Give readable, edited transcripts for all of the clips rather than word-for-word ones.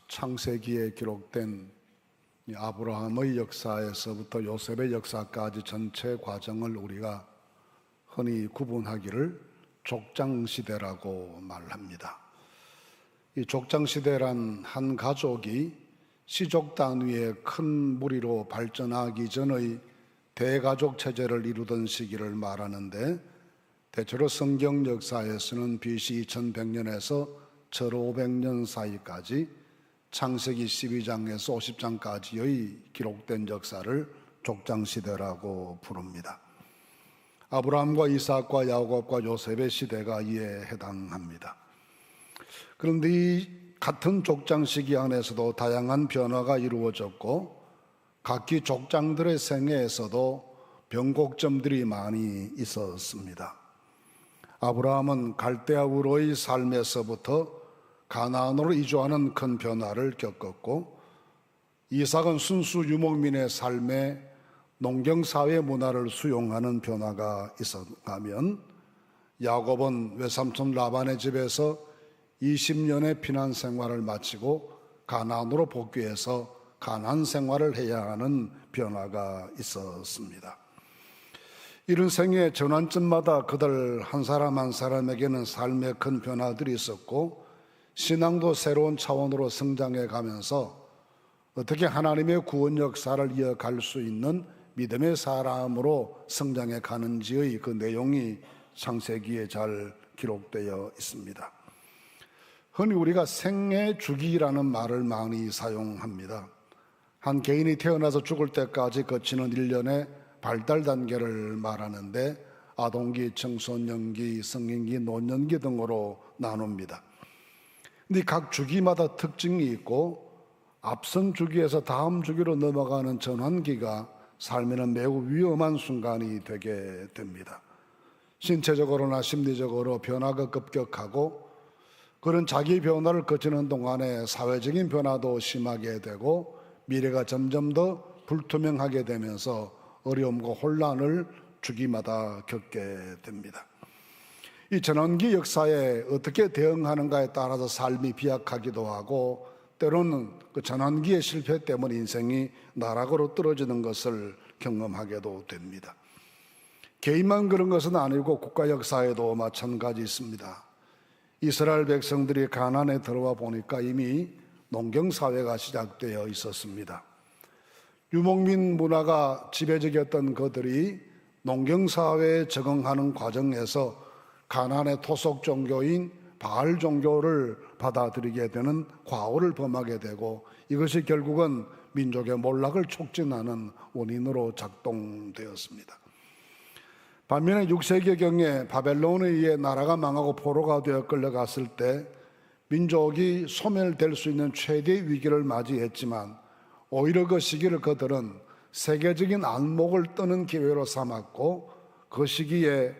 창세기에 기록된 아브라함의 역사에서부터 요셉의 역사까지 전체 과정을 우리가 흔히 구분하기를 족장시대라고 말합니다. 이 족장시대란 한 가족이 시족 단위의 큰 무리로 발전하기 전의 대가족 체제를 이루던 시기를 말하는데, 대체로 성경 역사에서는 BC 2100년에서 절 500년 사이까지 창세기 12장에서 50장까지의 기록된 역사를 족장시대라고 부릅니다. 아브라함과 이삭과 야곱과 요셉의 시대가 이에 해당합니다. 그런데 이 같은 족장 시기 안에서도 다양한 변화가 이루어졌고, 각기 족장들의 생애에서도 변곡점들이 많이 있었습니다. 아브라함은 갈대아 우르의 삶에서부터 가나안으로 이주하는 큰 변화를 겪었고, 이삭은 순수 유목민의 삶에 농경사회 문화를 수용하는 변화가 있어가면, 야곱은 외삼촌 라반의 집에서 20년의 피난 생활을 마치고 가나안으로 복귀해서 가나안 생활을 해야 하는 변화가 있었습니다. 이런 생애의 전환점마다 그들 한 사람 한 사람에게는 삶의 큰 변화들이 있었고, 신앙도 새로운 차원으로 성장해 가면서 어떻게 하나님의 구원 역사를 이어갈 수 있는 믿음의 사람으로 성장해 가는지의 그 내용이 창세기에 잘 기록되어 있습니다. 흔히 우리가 생애 주기라는 말을 많이 사용합니다. 한 개인이 태어나서 죽을 때까지 거치는 일련의 발달 단계를 말하는데, 아동기, 청소년기, 성인기, 노년기 등으로 나눕니다. 근데 각 주기마다 특징이 있고, 앞선 주기에서 다음 주기로 넘어가는 전환기가 삶에는 매우 위험한 순간이 되게 됩니다. 신체적으로나 심리적으로 변화가 급격하고, 그런 자기 변화를 거치는 동안에 사회적인 변화도 심하게 되고, 미래가 점점 더 불투명하게 되면서 어려움과 혼란을 주기마다 겪게 됩니다. 이 전환기 역사에 어떻게 대응하는가에 따라서 삶이 비약하기도 하고, 때로는 그 전환기의 실패 때문에 인생이 나락으로 떨어지는 것을 경험하게도 됩니다. 개인만 그런 것은 아니고 국가 역사에도 마찬가지 있습니다. 이스라엘 백성들이 가나안에 들어와 보니까 이미 농경사회가 시작되어 있었습니다. 유목민 문화가 지배적이었던 그들이 농경사회에 적응하는 과정에서 가나안의 토속 종교인 바알 종교를 받아들이게 되는 과오를 범하게 되고, 이것이 결국은 민족의 몰락을 촉진하는 원인으로 작동되었습니다. 반면에 6세기경에 바벨론에 의해 나라가 망하고 포로가 되어 끌려갔을 때 민족이 소멸될 수 있는 최대의 위기를 맞이했지만, 오히려 그 시기를 그들은 세계적인 안목을 뜨는 기회로 삼았고, 그 시기에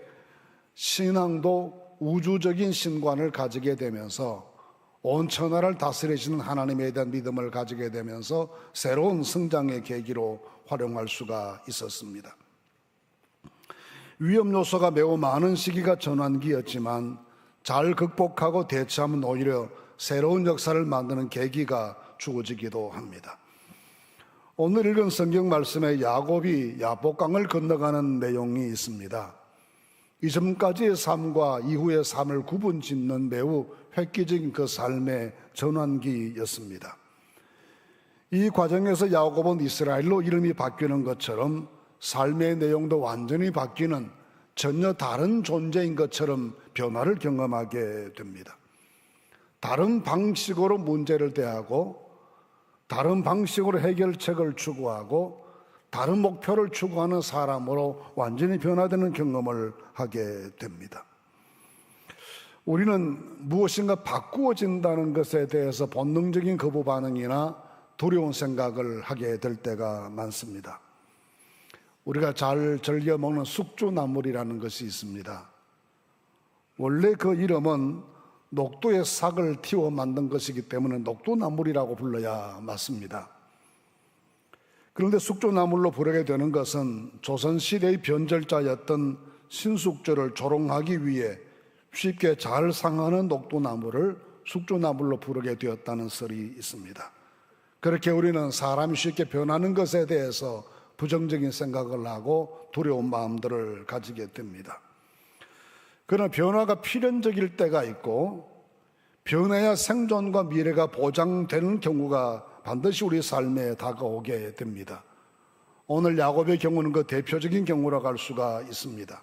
신앙도 우주적인 신관을 가지게 되면서 온 천하를 다스리시는 하나님에 대한 믿음을 가지게 되면서 새로운 성장의 계기로 활용할 수가 있었습니다. 위험 요소가 매우 많은 시기가 전환기였지만, 잘 극복하고 대처하면 오히려 새로운 역사를 만드는 계기가 주어지기도 합니다. 오늘 읽은 성경 말씀에 야곱이 야복강을 건너가는 내용이 있습니다. 이전까지의 삶과 이후의 삶을 구분짓는 매우 획기적인 그 삶의 전환기였습니다. 이 과정에서 야곱은 이스라엘로 이름이 바뀌는 것처럼 삶의 내용도 완전히 바뀌는 전혀 다른 존재인 것처럼 변화를 경험하게 됩니다. 다른 방식으로 문제를 대하고, 다른 방식으로 해결책을 추구하고, 다른 목표를 추구하는 사람으로 완전히 변화되는 경험을 하게 됩니다. 우리는 무엇인가 바꾸어진다는 것에 대해서 본능적인 거부 반응이나 두려운 생각을 하게 될 때가 많습니다. 우리가 잘 즐겨 먹는 숙주나물이라는 것이 있습니다. 원래 그 이름은 녹두의 싹을 틔워 만든 것이기 때문에 녹두나물이라고 불러야 맞습니다. 그런데 숙주나물로 부르게 되는 것은 조선시대의 변절자였던 신숙주를 조롱하기 위해 쉽게 잘 상하는 녹두나물을 숙주나물로 부르게 되었다는 설이 있습니다. 그렇게 우리는 사람이 쉽게 변하는 것에 대해서 부정적인 생각을 하고 두려운 마음들을 가지게 됩니다. 그러나 변화가 필연적일 때가 있고 변해야 생존과 미래가 보장되는 경우가 반드시 우리 삶에 다가오게 됩니다. 오늘 야곱의 경우는 그 대표적인 경우라고 할 수가 있습니다.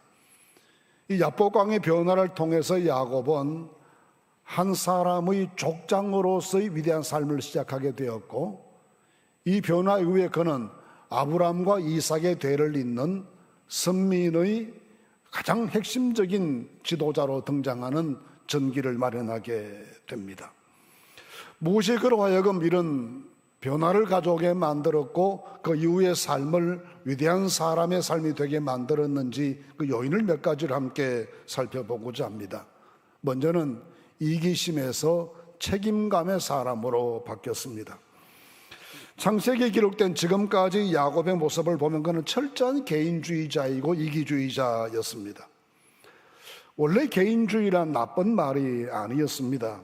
이 야복강의 변화를 통해서 야곱은 한 사람의 족장으로서의 위대한 삶을 시작하게 되었고, 이 변화 이후에 그는 아브라함과 이삭의 대를 잇는 선민의 가장 핵심적인 지도자로 등장하는 전기를 마련하게 됩니다. 무엇이 그로 하여금 이런 변화를 가져오게 만들었고 그 이후의 삶을 위대한 사람의 삶이 되게 만들었는지 그 요인을 몇 가지를 함께 살펴보고자 합니다. 먼저는 이기심에서 책임감의 사람으로 바뀌었습니다. 창세기에 기록된 지금까지 야곱의 모습을 보면 그는 철저한 개인주의자이고 이기주의자였습니다. 원래 개인주의란 나쁜 말이 아니었습니다.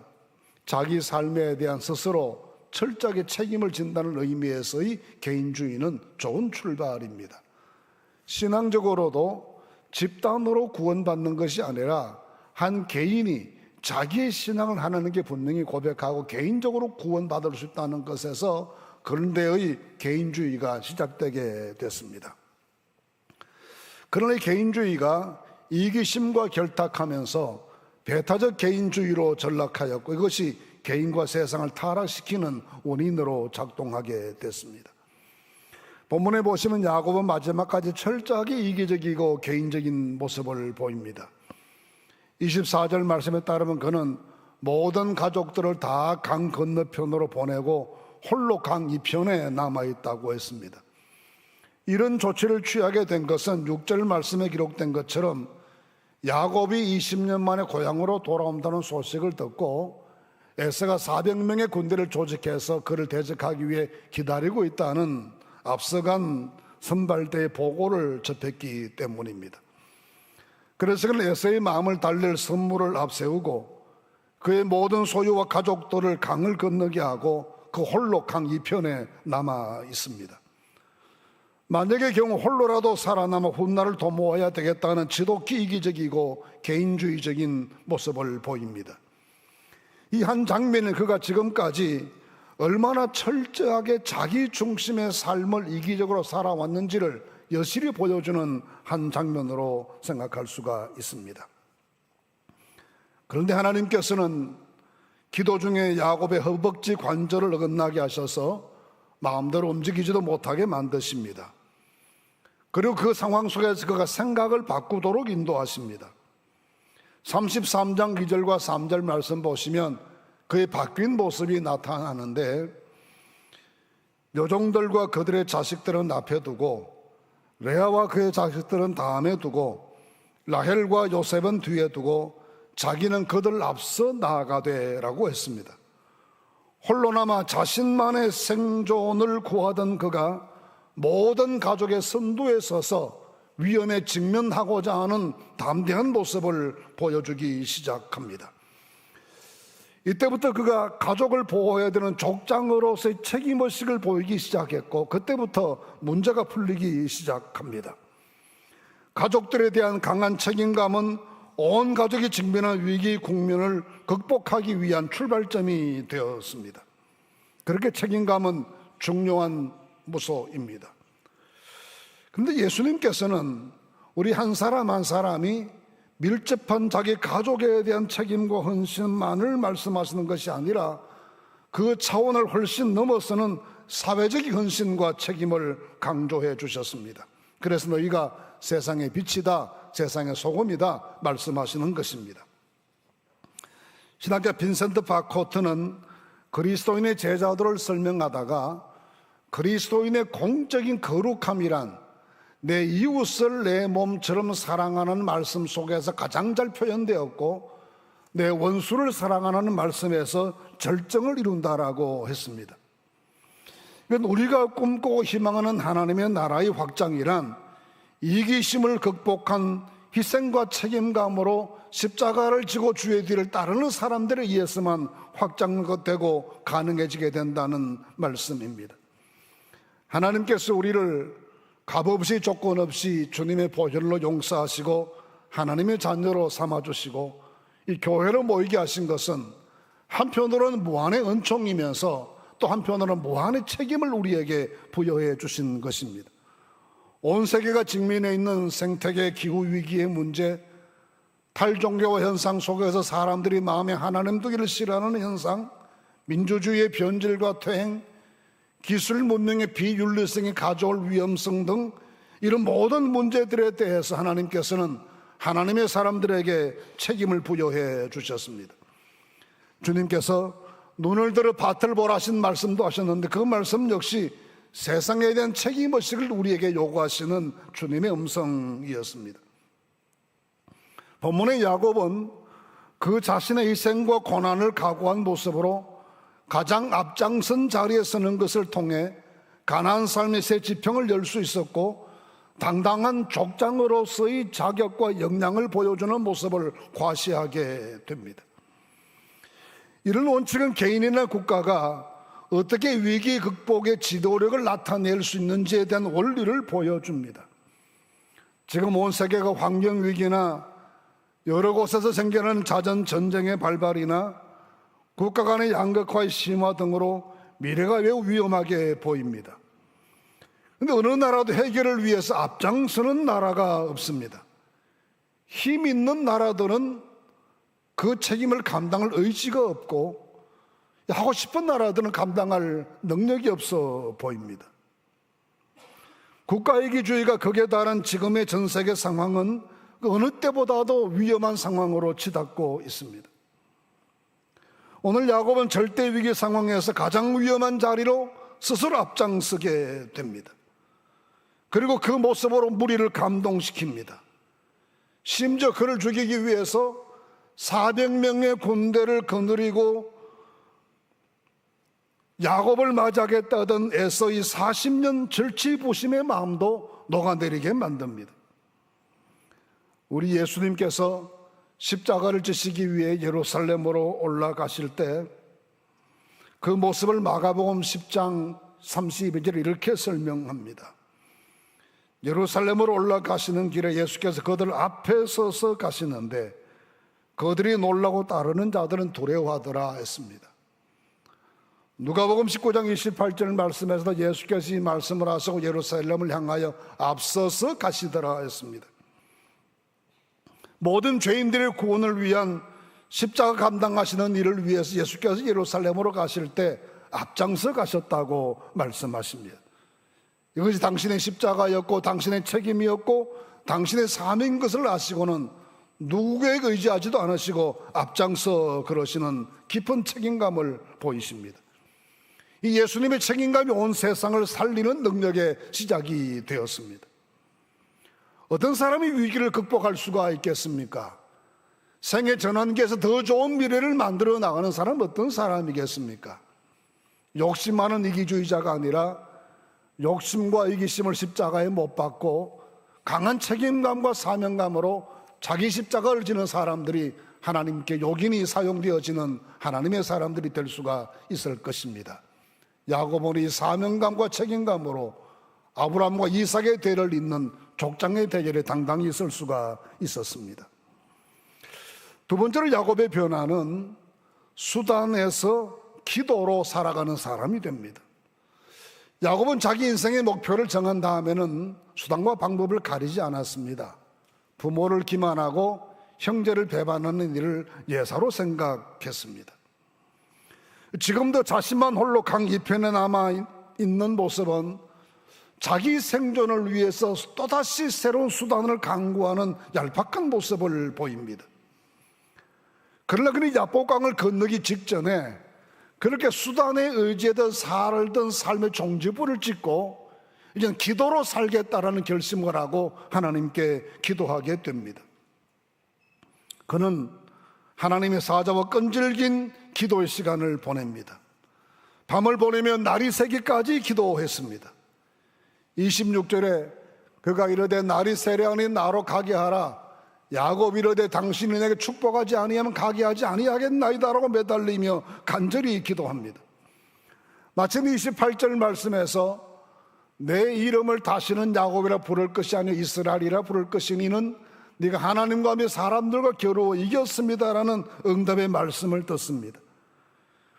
자기 삶에 대한 스스로 철저하게 책임을 진다는 의미에서의 개인주의는 좋은 출발입니다. 신앙적으로도 집단으로 구원받는 것이 아니라 한 개인이 자기의 신앙을 하나님께 분명히 고백하고 개인적으로 구원받을 수 있다는 것에서 그런 데의 개인주의가 시작되게 됐습니다. 그러나 이 개인주의가 이기심과 결탁하면서 배타적 개인주의로 전락하였고 이것이 개인과 세상을 타락시키는 원인으로 작동하게 됐습니다. 본문에 보시면 야곱은 마지막까지 철저하게 이기적이고 개인적인 모습을 보입니다. 24절 말씀에 따르면 그는 모든 가족들을 다 강 건너편으로 보내고 홀로 강 이편에 남아있다고 했습니다. 이런 조치를 취하게 된 것은 6절 말씀에 기록된 것처럼 야곱이 20년 만에 고향으로 돌아온다는 소식을 듣고 에서가 400명의 군대를 조직해서 그를 대적하기 위해 기다리고 있다는 앞서간 선발대의 보고를 접했기 때문입니다. 그래서 그는 에서의 마음을 달랠 선물을 앞세우고 그의 모든 소유와 가족들을 강을 건너게 하고 그 홀로 강 이편에 남아 있습니다. 만약의 경우 홀로라도 살아남아 훗날을 도모해야 되겠다는 지독히 이기적이고 개인주의적인 모습을 보입니다. 이 한 장면은 그가 지금까지 얼마나 철저하게 자기 중심의 삶을 이기적으로 살아왔는지를 여실히 보여주는 한 장면으로 생각할 수가 있습니다. 그런데 하나님께서는 기도 중에 야곱의 허벅지 관절을 어긋나게 하셔서 마음대로 움직이지도 못하게 만드십니다. 그리고 그 상황 속에서 그가 생각을 바꾸도록 인도하십니다. 33장 2절과 3절 말씀 보시면 그의 바뀐 모습이 나타나는데 묘종들과 그들의 자식들은 앞에 두고 레아와 그의 자식들은 다음에 두고 라헬과 요셉은 뒤에 두고 자기는 그들 앞서 나아가되라고 했습니다. 홀로 남아 자신만의 생존을 구하던 그가 모든 가족의 선두에 서서 위험에 직면하고자 하는 담대한 모습을 보여주기 시작합니다. 이때부터 그가 가족을 보호해야 되는 족장으로서의 책임의식을 보이기 시작했고 그때부터 문제가 풀리기 시작합니다. 가족들에 대한 강한 책임감은 온 가족이 직면한 위기 국면을 극복하기 위한 출발점이 되었습니다. 그렇게 책임감은 중요한 무소입니다. 그런데 예수님께서는 우리 한 사람 한 사람이 밀접한 자기 가족에 대한 책임과 헌신만을 말씀하시는 것이 아니라 그 차원을 훨씬 넘어서는 사회적인 헌신과 책임을 강조해 주셨습니다. 그래서 너희가 세상의 빛이다, 세상의 소금이다 말씀하시는 것입니다. 신학자 빈센트 바코트는 그리스도인의 제자들을 설명하다가 그리스도인의 공적인 거룩함이란 내 이웃을 내 몸처럼 사랑하는 말씀 속에서 가장 잘 표현되었고 내 원수를 사랑하는 말씀에서 절정을 이룬다라고 했습니다. 우리가 꿈꾸고 희망하는 하나님의 나라의 확장이란 이기심을 극복한 희생과 책임감으로 십자가를 지고 주의 뒤를 따르는 사람들에 의해서만 확장되고 가능해지게 된다는 말씀입니다. 하나님께서 우리를 값없이 조건 없이 주님의 보혈로 용서하시고 하나님의 자녀로 삼아주시고 이 교회로 모이게 하신 것은 한편으로는 무한의 은총이면서 또 한편으로는 무한의 책임을 우리에게 부여해 주신 것입니다. 온 세계가 직면해 있는 생태계 기후 위기의 문제, 탈종교 현상 속에서 사람들이 마음에 하나님 두기를 싫어하는 현상, 민주주의의 변질과 퇴행, 기술 문명의 비윤리성이 가져올 위험성 등 이런 모든 문제들에 대해서 하나님께서는 하나님의 사람들에게 책임을 부여해 주셨습니다. 주님께서 눈을 들어 밭을 보라신 말씀도 하셨는데 그 말씀 역시 세상에 대한 책임의식을 우리에게 요구하시는 주님의 음성이었습니다. 본문의 야곱은 그 자신의 희생과 고난을 각오한 모습으로 가장 앞장선 자리에 서는 것을 통해 가나안 삶의 새 지평을 열 수 있었고 당당한 족장으로서의 자격과 역량을 보여주는 모습을 과시하게 됩니다. 이런 원칙은 개인이나 국가가 어떻게 위기 극복의 지도력을 나타낼 수 있는지에 대한 원리를 보여줍니다. 지금 온 세계가 환경위기나 여러 곳에서 생겨나는 자전 전쟁의 발발이나 국가 간의 양극화의 심화 등으로 미래가 매우 위험하게 보입니다. 그런데 어느 나라도 해결을 위해서 앞장서는 나라가 없습니다. 힘 있는 나라들은 그 책임을 감당할 의지가 없고 하고 싶은 나라들은 감당할 능력이 없어 보입니다. 국가이기주의가 극에 달한 지금의 전 세계 상황은 어느 때보다도 위험한 상황으로 치닫고 있습니다. 오늘 야곱은 절대 위기 상황에서 가장 위험한 자리로 스스로 앞장서게 됩니다. 그리고 그 모습으로 무리를 감동시킵니다. 심지어 그를 죽이기 위해서 400명의 군대를 거느리고 야곱을 맞이하겠다던 에서의 40년 절치부심의 마음도 녹아내리게 만듭니다. 우리 예수님께서 십자가를 지시기 위해 예루살렘으로 올라가실 때 그 모습을 마가복음 10장 32절에 이렇게 설명합니다. 예루살렘으로 올라가시는 길에 예수께서 그들 앞에 서서 가시는데 그들이 놀라고 따르는 자들은 두려워하더라 했습니다. 누가복음 19장 28절 말씀에서도 예수께서 이 말씀을 하시고 예루살렘을 향하여 앞서서 가시더라 했습니다. 모든 죄인들의 구원을 위한 십자가 감당하시는 일을 위해서 예수께서 예루살렘으로 가실 때 앞장서 가셨다고 말씀하십니다. 이것이 당신의 십자가였고 당신의 책임이었고 당신의 삶인 것을 아시고는 누구에게 의지하지도 않으시고 앞장서 그러시는 깊은 책임감을 보이십니다. 이 예수님의 책임감이 온 세상을 살리는 능력의 시작이 되었습니다. 어떤 사람이 위기를 극복할 수가 있겠습니까? 생애 전환기에서 더 좋은 미래를 만들어 나가는 사람은 어떤 사람이겠습니까? 욕심 많은 이기주의자가 아니라 욕심과 이기심을 십자가에 못 박고 강한 책임감과 사명감으로 자기 십자가를 지는 사람들이 하나님께 요긴히 사용되어지는 하나님의 사람들이 될 수가 있을 것입니다. 야곱은 이 사명감과 책임감으로 아브라함과 이삭의 대를 잇는 족장의 대결에 당당히 있을 수가 있었습니다. 두 번째로 야곱의 변화는 수단에서 기도로 살아가는 사람이 됩니다. 야곱은 자기 인생의 목표를 정한 다음에는 수단과 방법을 가리지 않았습니다. 부모를 기만하고 형제를 배반하는 일을 예사로 생각했습니다. 지금도 자신만 홀로 강 이편에 남아있는 모습은 자기 생존을 위해서 또다시 새로운 수단을 강구하는 얄팍한 모습을 보입니다. 그러나 그는 야복강을 건너기 직전에 그렇게 수단에 의지하던 살던 삶의 종지부를 찍고 이제는 기도로 살겠다라는 결심을 하고 하나님께 기도하게 됩니다. 그는 하나님의 사자와 끈질긴 기도의 시간을 보냅니다. 밤을 보내며 날이 새기까지 기도했습니다. 26절에 그가 이르되 날이 세려하니 나로 가게 하라. 야곱이 이르되 당신이 내게 축복하지 아니하면 가게 하지 아니하겠나이다라고 매달리며 간절히 기도합니다. 마침 28절 말씀에서 내 이름을 다시는 야곱이라 부를 것이 아니라 이스라엘이라 부를 것이니 이는 네가 하나님과 및 사람들과 겨루어 이겼습니다라는 응답의 말씀을 듣습니다.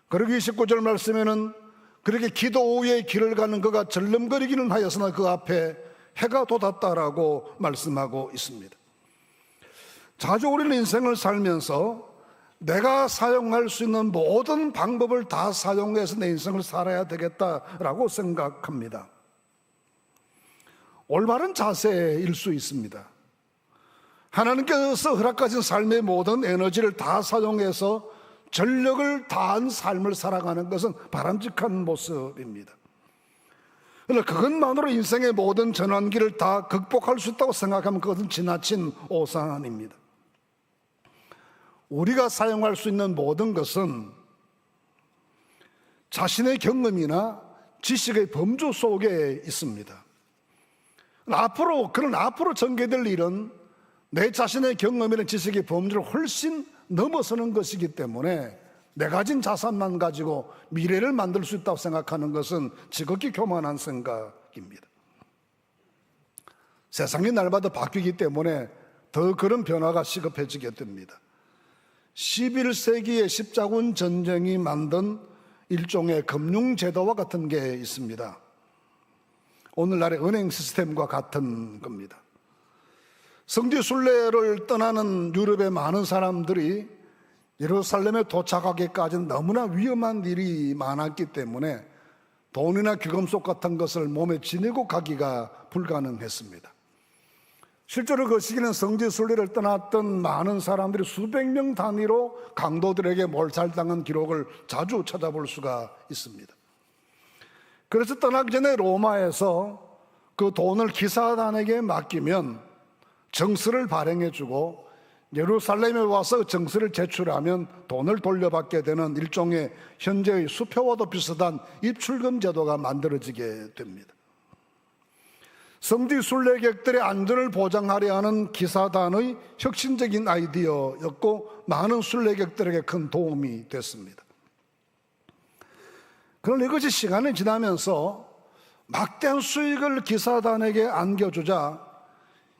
그리고 29절 말씀에는 그렇게 기도 오후에 길을 가는 그가 절름거리기는 하였으나 그 앞에 해가 돋았다라고 말씀하고 있습니다. 자주 우리는 인생을 살면서 내가 사용할 수 있는 모든 방법을 다 사용해서 내 인생을 살아야 되겠다라고 생각합니다. 올바른 자세일 수 있습니다. 하나님께서 허락하신 삶의 모든 에너지를 다 사용해서 전력을 다한 삶을 살아가는 것은 바람직한 모습입니다. 그러나 그것만으로 인생의 모든 전환기를 다 극복할 수 있다고 생각하면 그것은 지나친 오산입니다. 우리가 사용할 수 있는 모든 것은 자신의 경험이나 지식의 범주 속에 있습니다. 앞으로 전개될 일은 내 자신의 경험이나 지식의 범주를 훨씬 넘어서는 것이기 때문에 내 가진 자산만 가지고 미래를 만들 수 있다고 생각하는 것은 지극히 교만한 생각입니다. 세상이 날마다 바뀌기 때문에 더 그런 변화가 시급해지게 됩니다. 11세기의 십자군 전쟁이 만든 일종의 금융제도와 같은 게 있습니다. 오늘날의 은행 시스템과 같은 겁니다. 성지 순례를 떠나는 유럽의 많은 사람들이 예루살렘에 도착하기까지는 너무나 위험한 일이 많았기 때문에 돈이나 귀금속 같은 것을 몸에 지니고 가기가 불가능했습니다. 실제로 그 시기는 성지 순례를 떠났던 많은 사람들이 수백 명 단위로 강도들에게 몰살당한 기록을 자주 찾아볼 수가 있습니다. 그래서 떠나기 전에 로마에서 그 돈을 기사단에게 맡기면 정서를 발행해주고 예루살렘에 와서 정서를 제출하면 돈을 돌려받게 되는 일종의 현재의 수표와도 비슷한 입출금 제도가 만들어지게 됩니다. 성지 순례객들의 안전을 보장하려 하는 기사단의 혁신적인 아이디어였고 많은 순례객들에게 큰 도움이 됐습니다. 그런데 이것이 시간이 지나면서 막대한 수익을 기사단에게 안겨주자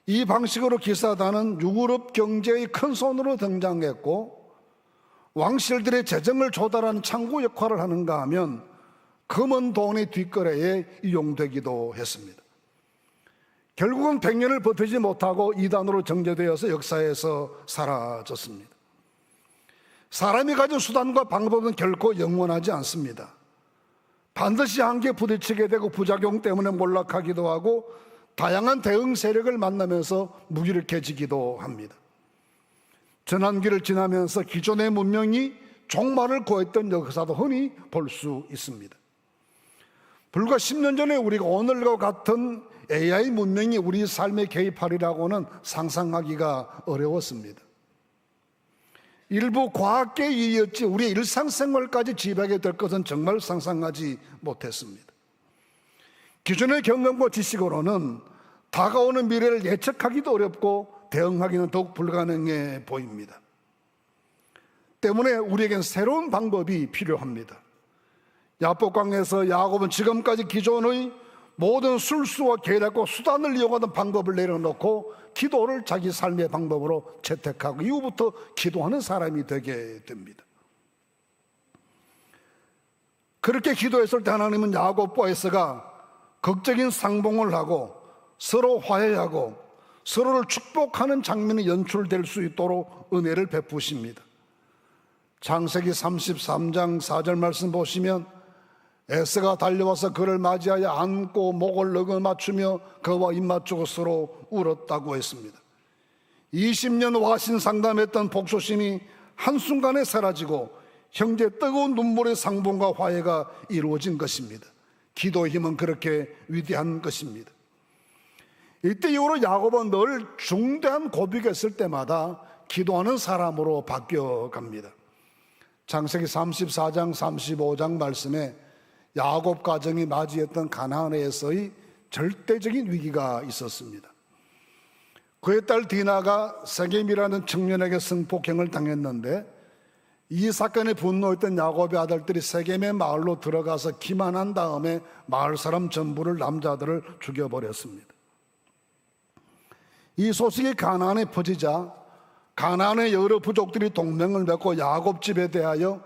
이 방식으로 기사단은 유럽 경제의 큰 손으로 등장했고 왕실들의 재정을 조달하는 창구 역할을 하는가 하면 검은 돈의 뒷거래에 이용되기도 했습니다. 결국은 100년을 버티지 못하고 이단으로 정제되어서 역사에서 사라졌습니다. 사람이 가진 수단과 방법은 결코 영원하지 않습니다. 반드시 한계에 부딪히게 되고 부작용 때문에 몰락하기도 하고 다양한 대응 세력을 만나면서 무기력해지기도 합니다. 전환기를 지나면서 기존의 문명이 종말을 고했던 역사도 흔히 볼 수 있습니다. 불과 10년 전에 우리가 오늘과 같은 AI 문명이 우리 삶에 개입하리라고는 상상하기가 어려웠습니다. 일부 과학계의 일이었지 우리의 일상생활까지 지배하게 될 것은 정말 상상하지 못했습니다. 기존의 경험과 지식으로는 다가오는 미래를 예측하기도 어렵고 대응하기는 더욱 불가능해 보입니다. 때문에 우리에겐 새로운 방법이 필요합니다. 야복강에서 야곱은 지금까지 기존의 모든 술수와 계략과 수단을 이용하던 방법을 내려놓고 기도를 자기 삶의 방법으로 채택하고 이후부터 기도하는 사람이 되게 됩니다. 그렇게 기도했을 때 하나님은 야곱과 에서가 극적인 상봉을 하고 서로 화해하고 서로를 축복하는 장면이 연출될 수 있도록 은혜를 베푸십니다. 창세기 33장 4절 말씀 보시면 에서가 달려와서 그를 맞이하여 안고 목을 넣어 맞추며 그와 입맞추고 서로 울었다고 했습니다. 20년 와신 상담했던 복수심이 한순간에 사라지고 형제 뜨거운 눈물의 상봉과 화해가 이루어진 것입니다. 기도의 힘은 그렇게 위대한 것입니다. 이때 이후로 야곱은 늘 중대한 고비가 있을 때마다 기도하는 사람으로 바뀌어갑니다. 창세기 34장 35장 말씀에 야곱 가정이 맞이했던 가나안에서의 절대적인 위기가 있었습니다. 그의 딸 디나가 세겜이라는 청년에게 성폭행을 당했는데 이 사건에 분노했던 야곱의 아들들이 세겜의 마을로 들어가서 기만한 다음에 마을 사람 전부를 남자들을 죽여버렸습니다. 이 소식이 가나안에 퍼지자 가나안의 여러 부족들이 동맹을 맺고 야곱 집에 대하여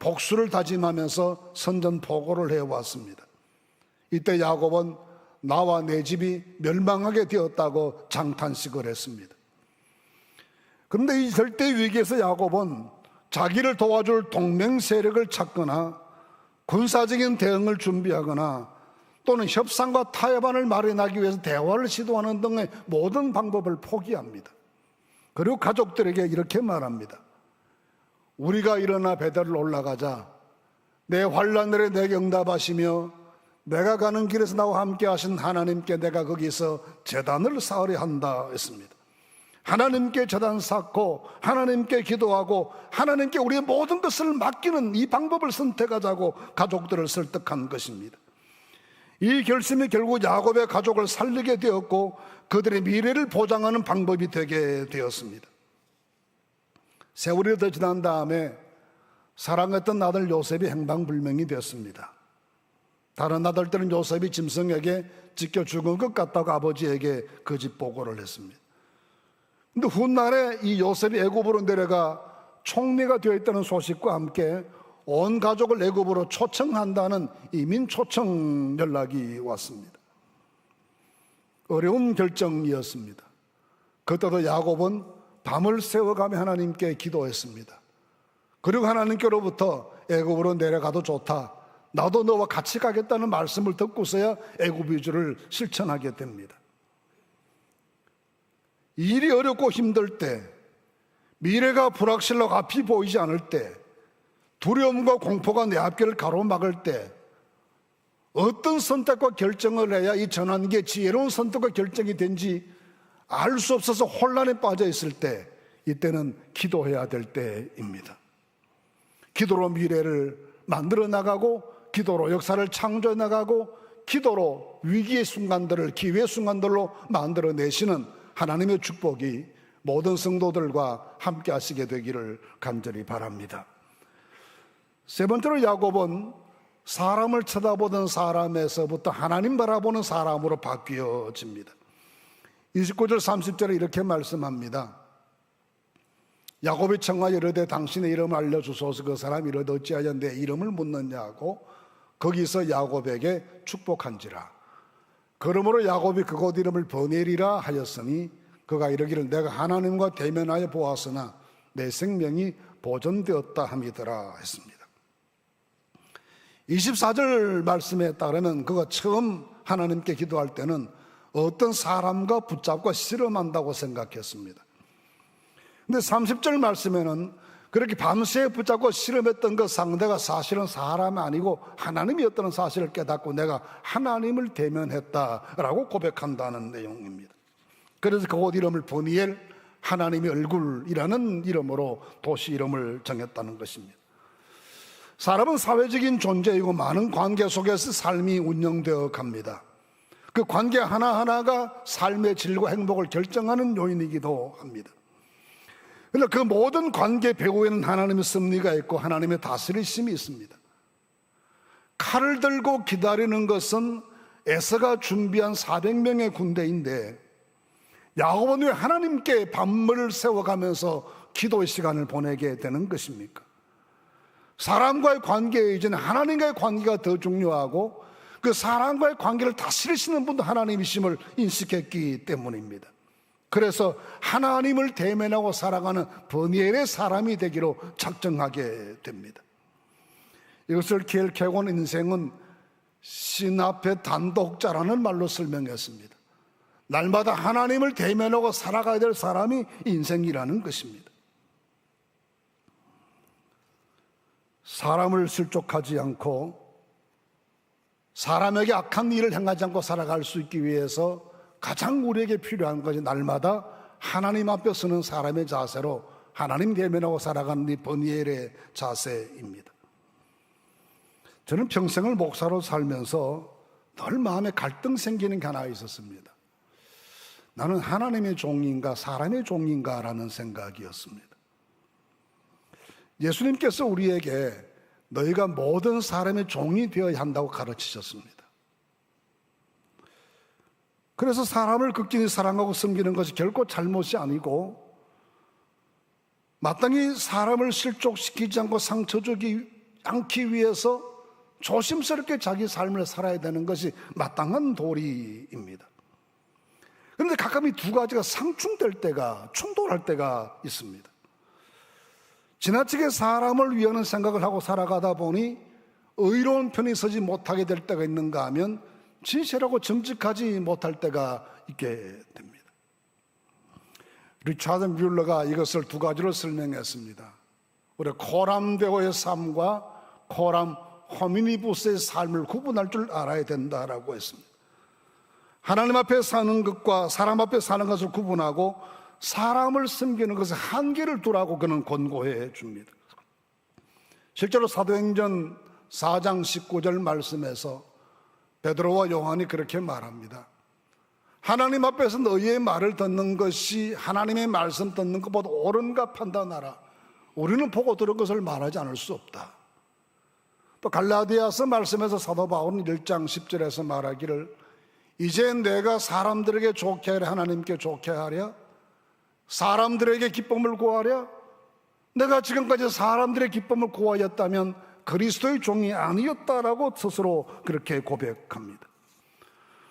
복수를 다짐하면서 선전포고를 해왔습니다. 이때 야곱은 나와 내 집이 멸망하게 되었다고 장탄식을 했습니다. 그런데 이 절대 위기에서 야곱은 자기를 도와줄 동맹 세력을 찾거나 군사적인 대응을 준비하거나 또는 협상과 타협안을 마련하기 위해서 대화를 시도하는 등의 모든 방법을 포기합니다. 그리고 가족들에게 이렇게 말합니다. 우리가 일어나 베델을 올라가자. 내 환난날에 내게 응답하시며 내가 가는 길에서 나와 함께 하신 하나님께 내가 거기서 제단을 쌓으려 한다 했습니다. 하나님께 제단 쌓고 하나님께 기도하고 하나님께 우리의 모든 것을 맡기는 이 방법을 선택하자고 가족들을 설득한 것입니다. 이 결심이 결국 야곱의 가족을 살리게 되었고 그들의 미래를 보장하는 방법이 되게 되었습니다. 세월이 더 지난 다음에 사랑했던 아들 요셉이 행방불명이 되었습니다. 다른 아들들은 요셉이 짐승에게 찢겨 죽은 것 같다고 아버지에게 거짓 보고를 했습니다. 근데 훗날에 이 요셉이 애굽으로 내려가 총리가 되어 있다는 소식과 함께 온 가족을 애굽으로 초청한다는 이민 초청 연락이 왔습니다. 어려운 결정이었습니다. 그때도 야곱은 밤을 새워가며 하나님께 기도했습니다. 그리고 하나님께로부터 애굽으로 내려가도 좋다, 나도 너와 같이 가겠다는 말씀을 듣고서야 애굽 이주를 실천하게 됩니다. 일이 어렵고 힘들 때, 미래가 불확실하고 앞이 보이지 않을 때, 두려움과 공포가 내 앞길을 가로막을 때 어떤 선택과 결정을 해야 이 전환기에 지혜로운 선택과 결정이 된지 알 수 없어서 혼란에 빠져 있을 때, 이때는 기도해야 될 때입니다. 기도로 미래를 만들어 나가고 기도로 역사를 창조해 나가고 기도로 위기의 순간들을 기회의 순간들로 만들어내시는 하나님의 축복이 모든 성도들과 함께 하시게 되기를 간절히 바랍니다. 세 번째로 야곱은 사람을 쳐다보던 사람에서부터 하나님 바라보는 사람으로 바뀌어집니다. 29절 30절에 이렇게 말씀합니다. 야곱이 청하여 이르되 당신의 이름을 알려주소서. 그 사람이 이르되 어찌하여 내 이름을 묻느냐고 거기서 야곱에게 축복한지라. 그러므로 야곱이 그곳 이름을 버니엘이라 하였으니 그가 이르기를 내가 하나님과 대면하여 보았으나 내 생명이 보존되었다 함이더라 했습니다. 24절 말씀에 따르면 그가 처음 하나님께 기도할 때는 어떤 사람과 붙잡고 씨름한다고 생각했습니다. 근데 30절 말씀에는 그렇게 밤새 붙잡고 씨름했던 그 상대가 사실은 사람이 아니고 하나님이었다는 사실을 깨닫고 내가 하나님을 대면했다라고 고백한다는 내용입니다. 그래서 그곳 이름을 버니엘, 하나님의 얼굴이라는 이름으로 도시 이름을 정했다는 것입니다. 사람은 사회적인 존재이고 많은 관계 속에서 삶이 운영되어 갑니다. 그 관계 하나하나가 삶의 질과 행복을 결정하는 요인이기도 합니다. 그런데 그 모든 관계 배후에는 하나님의 섭리가 있고 하나님의 다스리심이 있습니다. 칼을 들고 기다리는 것은 에서가 준비한 400명의 군대인데 야곱은 왜 하나님께 밤을 세워가면서 기도의 시간을 보내게 되는 것입니까? 사람과의 관계에 이제는 하나님과의 관계가 더 중요하고 그 사람과의 관계를 다스리시는 분도 하나님이심을 인식했기 때문입니다. 그래서 하나님을 대면하고 살아가는 버니엘의 사람이 되기로 작정하게 됩니다. 이것을 켈 케곤 인생은 신 앞에 단독자라는 말로 설명했습니다. 날마다 하나님을 대면하고 살아가야 될 사람이 인생이라는 것입니다. 사람을 실족하지 않고 사람에게 악한 일을 행하지 않고 살아갈 수 있기 위해서 가장 우리에게 필요한 것이 날마다 하나님 앞에 서는 사람의 자세로 하나님 대면하고 살아가는 이 버니엘의 자세입니다. 저는 평생을 목사로 살면서 늘 마음에 갈등 생기는 게 하나 있었습니다. 나는 하나님의 종인가 사람의 종인가라는 생각이었습니다. 예수님께서 우리에게 너희가 모든 사람의 종이 되어야 한다고 가르치셨습니다. 그래서 사람을 극진히 사랑하고 섬기는 것이 결코 잘못이 아니고, 마땅히 사람을 실족시키지 않고 상처 주지 않기 위해서 조심스럽게 자기 삶을 살아야 되는 것이 마땅한 도리입니다. 그런데 가끔 이 두 가지가 상충될 때가, 충돌할 때가 있습니다. 지나치게 사람을 위하는 생각을 하고 살아가다 보니 의로운 편이 서지 못하게 될 때가 있는가 하면 진실하고 정직하지 못할 때가 있게 됩니다. 리차드 뮬러가 이것을 두 가지로 설명했습니다. 우리 코람데오의 삶과 코람 호미니부스의 삶을 구분할 줄 알아야 된다라고 했습니다. 하나님 앞에 사는 것과 사람 앞에 사는 것을 구분하고 사람을 섬기는 것에 한계를 두라고 그는 권고해 줍니다. 실제로 사도행전 4장 19절 말씀에서 베드로와 요한이 그렇게 말합니다. 하나님 앞에서 너희의 말을 듣는 것이 하나님의 말씀 듣는 것보다 옳은가 판단하라. 우리는 보고 들은 것을 말하지 않을 수 없다. 또 갈라디아서 말씀에서 사도 바울은 1장 10절에서 말하기를 이제 내가 사람들에게 좋게 하랴 하나님께 좋게 하랴 사람들에게 기쁨을 구하랴. 내가 지금까지 사람들의 기쁨을 구하였다면 그리스도의 종이 아니었다라고 스스로 그렇게 고백합니다.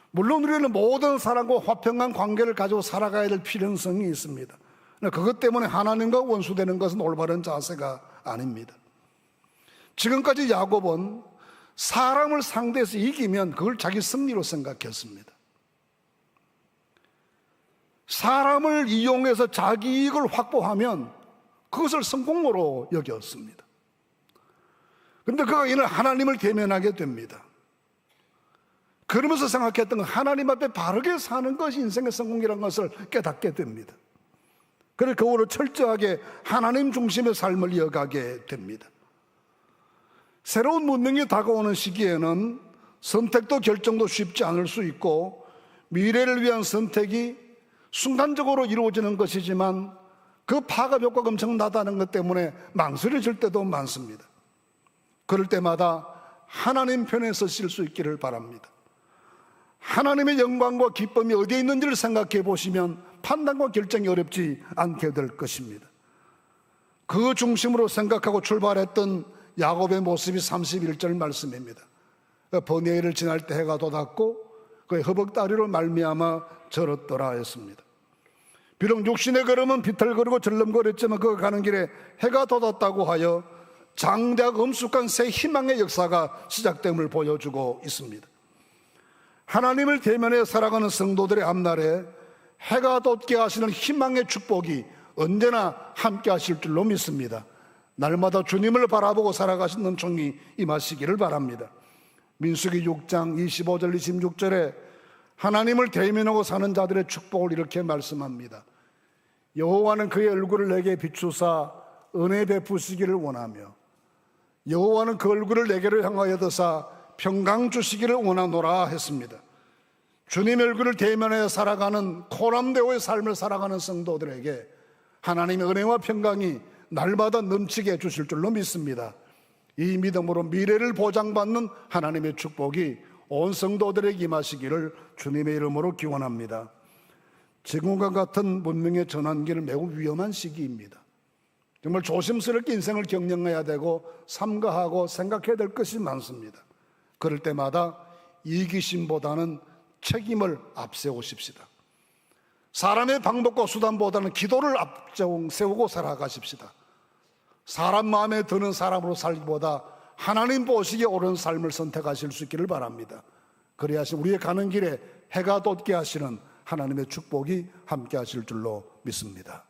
물론 우리는 모든 사람과 화평한 관계를 가지고 살아가야 될 필요성이 있습니다. 그것 때문에 하나님과 원수되는 것은 올바른 자세가 아닙니다. 지금까지 야곱은 사람을 상대해서 이기면 그걸 자기 승리로 생각했습니다. 사람을 이용해서 자기 이익을 확보하면 그것을 성공으로 여겼습니다. 그런데 그가 이는 하나님을 대면하게 됩니다. 그러면서 생각했던 건 하나님 앞에 바르게 사는 것이 인생의 성공이라는 것을 깨닫게 됩니다. 그래서 그 후로 철저하게 하나님 중심의 삶을 이어가게 됩니다. 새로운 문명이 다가오는 시기에는 선택도 결정도 쉽지 않을 수 있고 미래를 위한 선택이 순간적으로 이루어지는 것이지만 그 파급 효과가 엄청나다는 것 때문에 망설여질 때도 많습니다. 그럴 때마다 하나님 편에 서실 수 있기를 바랍니다. 하나님의 영광과 기쁨이 어디에 있는지를 생각해 보시면 판단과 결정이 어렵지 않게 될 것입니다. 그 중심으로 생각하고 출발했던 야곱의 모습이 31절 말씀입니다. 번뇌를 지날 때 해가 돋았고 그의 허벅다리로 말미암아 절었더라 했습니다. 비록 육신의 걸음은 비틀거리고 절름거렸지만 그가 가는 길에 해가 돋았다고 하여 장대하고 엄숙한 새 희망의 역사가 시작됨을 보여주고 있습니다. 하나님을 대면해 살아가는 성도들의 앞날에 해가 돋게 하시는 희망의 축복이 언제나 함께 하실 줄로 믿습니다. 날마다 주님을 바라보고 살아가시는 은총이 임하시기를 바랍니다. 민수기 6장 25절 26절에 하나님을 대면하고 사는 자들의 축복을 이렇게 말씀합니다. 여호와는 그의 얼굴을 내게 비추사 은혜 베푸시기를 원하며 여호와는 그 얼굴을 내게로 향하여 드사 평강 주시기를 원하노라 했습니다. 주님의 얼굴을 대면해 살아가는 코람데오의 삶을 살아가는 성도들에게 하나님의 은혜와 평강이 날마다 넘치게 해주실 줄로 믿습니다. 이 믿음으로 미래를 보장받는 하나님의 축복이 온 성도들에게 임하시기를 주님의 이름으로 기원합니다. 지금과 같은 문명의 전환기는 매우 위험한 시기입니다. 정말 조심스럽게 인생을 경영해야 되고 삼가하고 생각해야 될 것이 많습니다. 그럴 때마다 이기심보다는 책임을 앞세우십시다. 사람의 방법과 수단보다는 기도를 앞세우고 살아가십시다. 사람 마음에 드는 사람으로 살기보다 하나님 보시기에 옳은 삶을 선택하실 수 있기를 바랍니다. 그래야지 우리의 가는 길에 해가 돋게 하시는 하나님의 축복이 함께 하실 줄로 믿습니다.